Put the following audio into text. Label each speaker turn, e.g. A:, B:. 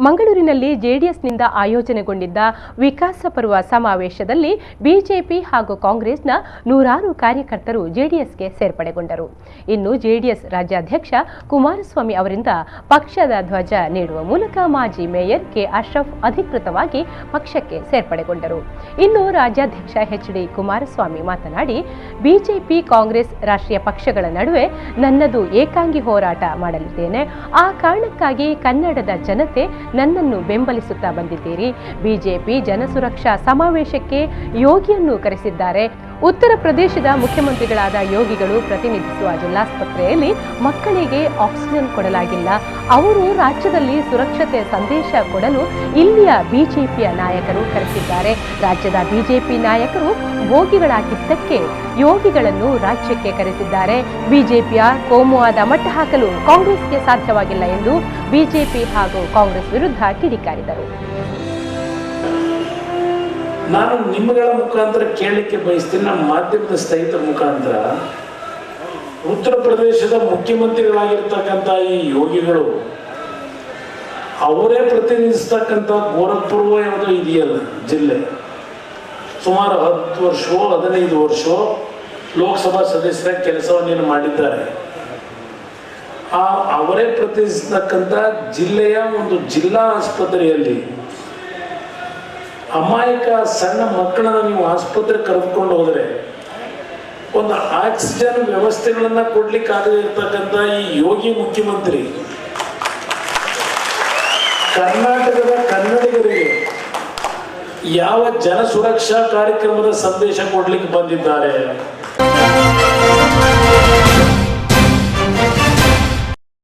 A: ಮಂಗಳೂರಿನಲ್ಲಿ ಜೆಡಿಎಸ್ನಿಂದ ಆಯೋಜನೆಗೊಂಡಿದ್ದ ವಿಕಾಸ ಪರ್ವ ಸಮಾವೇಶದಲ್ಲಿ ಬಿಜೆಪಿ ಹಾಗೂ ಕಾಂಗ್ರೆಸ್ನ ನೂರಾರು ಕಾರ್ಯಕರ್ತರು ಜೆಡಿಎಸ್ಗೆ ಸೇರ್ಪಡೆಗೊಂಡರು. ಇನ್ನು ಜೆಡಿಎಸ್ ರಾಜ್ಯಾಧ್ಯಕ್ಷ ಕುಮಾರಸ್ವಾಮಿ ಅವರಿಂದ ಪಕ್ಷದ ಧ್ವಜ ನೀಡುವ ಮೂಲಕ ಮಾಜಿ ಮೇಯರ್ ಕೆ ಅಶ್ರಫ್ ಅಧಿಕೃತವಾಗಿ ಪಕ್ಷಕ್ಕೆ ಸೇರ್ಪಡೆಗೊಂಡರು. ಇನ್ನು ರಾಜ್ಯಾಧ್ಯಕ್ಷ ಎಚ್.ಡಿ. ಕುಮಾರಸ್ವಾಮಿ ಮಾತನಾಡಿ, ಬಿಜೆಪಿ ಕಾಂಗ್ರೆಸ್ ರಾಷ್ಟ್ರೀಯ ಪಕ್ಷಗಳ ನಡುವೆ ನನ್ನದು ಏಕಾಂಗಿ ಹೋರಾಟ ಮಾಡಲಿದ್ದೇನೆ. ಆ ಕಾರಣಕ್ಕಾಗಿ ಕನ್ನಡದ ಜನತೆ ನನ್ನನ್ನು ಬೆಂಬಲಿಸುತ್ತಾ ಬಂದಿದ್ದೀರಿ. ಬಿಜೆಪಿ ಜನಸುರಕ್ಷಾ ಸಮಾವೇಶಕ್ಕೆ ಯೋಗಿಯನ್ನು ಕರೆಸಿದ್ದಾರೆ. ಉತ್ತರ ಪ್ರದೇಶದ ಮುಖ್ಯಮಂತ್ರಿಗಳಾದ ಯೋಗಿಗಳು ಪ್ರತಿನಿಧಿಸುವ ಜಿಲ್ಲಾಸ್ಪತ್ರೆಯಲ್ಲಿ ಮಕ್ಕಳಿಗೆ ಆಕ್ಸಿಜನ್ ಕೊಡಲಾಗಿಲ್ಲ. ಅವರು ರಾಜ್ಯದಲ್ಲಿ ಸುರಕ್ಷತೆ ಸಂದೇಶ ಕೊಡಲು ಇಲ್ಲಿಯ ಬಿಜೆಪಿಯ ನಾಯಕರು ಕರೆಸಿದ್ದಾರೆ. ರಾಜ್ಯದ ಬಿಜೆಪಿ ನಾಯಕರು ಭೋಗಿಗಳಾಗಿದ್ದಕ್ಕೆ ಯೋಗಿಗಳನ್ನು ರಾಜ್ಯಕ್ಕೆ ಕರೆಸಿದ್ದಾರೆ. ಬಿಜೆಪಿಯ ಕೋಮುವಾದ ಮಟ್ಟ ಹಾಕಲು ಕಾಂಗ್ರೆಸ್ಗೆ ಸಾಧ್ಯವಾಗಿಲ್ಲ ಎಂದು ಬಿಜೆಪಿ ಹಾಗೂ ಕಾಂಗ್ರೆಸ್ ವಿರುದ್ಧ ಕಿಡಿಕಾರಿದರು.
B: ನಾನು ನಿಮ್ಮಗಳ ಮುಖಾಂತರ ಕೇಳಲಿಕ್ಕೆ ಬಯಸ್ತೀನಿ, ನಮ್ಮ ಮಾಧ್ಯಮದ ಸ್ನೇಹಿತರ ಮುಖಾಂತರ, ಉತ್ತರ ಪ್ರದೇಶದ ಮುಖ್ಯಮಂತ್ರಿಗಳಾಗಿರ್ತಕ್ಕಂಥ ಈ ಯೋಗಿಗಳು ಅವರೇ ಪ್ರತಿನಿಧಿಸ್ತಕ್ಕಂಥ ಗೋರಖ್ಪುರ ಯಾವುದೋ ಇದೆಯಲ್ಲ ಜಿಲ್ಲೆ, ಸುಮಾರು 10 ವರ್ಷವೋ 15 ವರ್ಷವೋ ಲೋಕಸಭಾ ಸದಸ್ಯರ ಕೆಲಸವನ್ನು ಮಾಡಿದ್ದಾರೆ. ಅವರೇ ಪ್ರತಿನಿಧಿಸ್ತಕ್ಕಂಥ ಜಿಲ್ಲೆಯ ಒಂದು ಜಿಲ್ಲಾ ಆಸ್ಪತ್ರೆಯಲ್ಲಿ ಅಮಾಯಕ ಸಣ್ಣ ಮಕ್ಕಳನ್ನ ನೀವು ಆಸ್ಪತ್ರೆ ಕರೆದುಕೊಂಡು ಹೋದರೆ ಒಂದು ಆಕ್ಸಿಜನ್ ವ್ಯವಸ್ಥೆಗಳನ್ನ ಕೊಡ್ಲಿಕ್ಕಾಗದೇ ಇರ್ತಕ್ಕಂಥ ಈ ಯೋಗಿ ಮುಖ್ಯಮಂತ್ರಿ ಕರ್ನಾಟಕದ ಕನ್ನಡಿಗರಿಗೆ ಯಾವ ಜನ ಸುರಕ್ಷಾ ಕಾರ್ಯಕ್ರಮದ ಸಂದೇಶ ಕೊಡ್ಲಿಕ್ಕೆ ಬಂದಿದ್ದಾರೆ?